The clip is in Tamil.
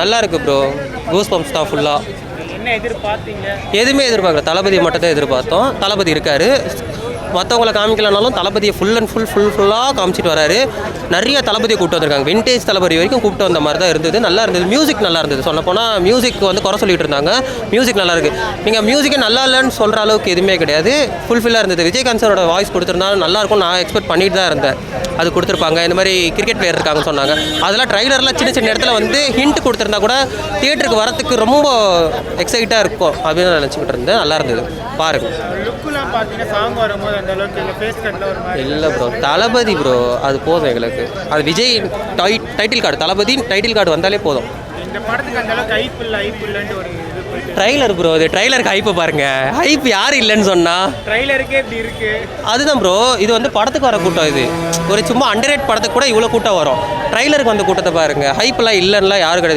நல்லா இருக்குது ப்ரோ. கூஸ் பம்ப்ஸ் தான் ஃபுல்லாக. என்ன எதிர்பார்த்தீங்க? எதுவுமே எதிர்பார்க்கல, தளபதி மட்டும் தான் எதிர்பார்த்தோம். தளபதி இருக்கார், மற்றவங்கள காமிக்கலனாலும் தளபதியை ஃபுல் அண்ட் ஃபுல்லாக காமிச்சிட்டு வராரு. நிறைய தளபதியை கூப்பிட்டு வந்திருக்காங்க, விண்டேஜ் தளபதி வரைக்கும் கூப்பிட்டு வந்த மாதிரி தான் இருந்தது. நல்லா இருந்தது, மியூசிக் நல்லா இருந்தது. சொல்லப்போனால் மியூசிக் வந்து குறை சொல்லிட்டு இருந்தாங்க, மியூசிக் நல்லா இருக்குது. நீங்கள் மியூசிக்கே நல்லா இல்லைன்னு சொல்கிற அளவுக்கு எதுவுமே கிடையாது, ஃபுல்ஃபில்லாக இருந்தது. விஜயகாந்த் சாரோட வாய்ஸ் கொடுத்துருந்தாலும் நல்லாயிருக்கும், நான் எக்ஸ்பெக்ட் பண்ணிட்டு தான் இருந்தேன். அது கொடுத்துருப்பாங்க. இந்த மாதிரி கிரிக்கெட் பிளேயர் இருக்காங்கன்னு சொன்னாங்க, அதெல்லாம் ட்ரைலர்லாம் சின்ன சின்ன இடத்துல வந்து ஹிண்ட் கொடுத்துருந்தா கூட தியேட்டருக்கு வரத்துக்கு ரொம்ப எக்ஸைட்டாக இருக்கும் அப்படின்னு நான் நினச்சிக்கிட்டு இருந்தேன். நல்லா இருந்தது, பாருங்கள். லுக்குலாம் பார்த்தீங்கன்னா சாங் வரும்போது அந்த அளவுக்கு இல்லை, ஃபேஸ் கட்டில் ஒரு மாதிரி இல்லை ப்ரோ, தளபதி ப்ரோ அது போதும் எங்களுக்கு. அது விஜய் டைட்டில் கார்டு, தளபதி டைட்டில் கார்டு வந்தாலே போதும். இந்த படத்துக்கு அந்த அளவுக்கு ஹைப் இல்லைன்ட்டு ஒரு இது போயிட்டு ட்ரைலர் ப்ரோ, இது ட்ரைலருக்கு ஹைப்பை பாருங்க. ஹைப் யார் இல்லைன்னு சொன்னா? ட்ரைலருக்கே இப்படி இருக்கு. அதுதான் ப்ரோ, இது வந்து படத்துக்கு வர கூட்டம். இது ஒரு சும்மா அண்டர்ரேட் படத்துக்கு கூட இவ்வளோ கூட்டம் வரும். ட்ரைலருக்கு வந்த கூட்டத்தை பாருங்க, ஹைப்லாம் இல்லைன்னா யாரும் கிடையாது.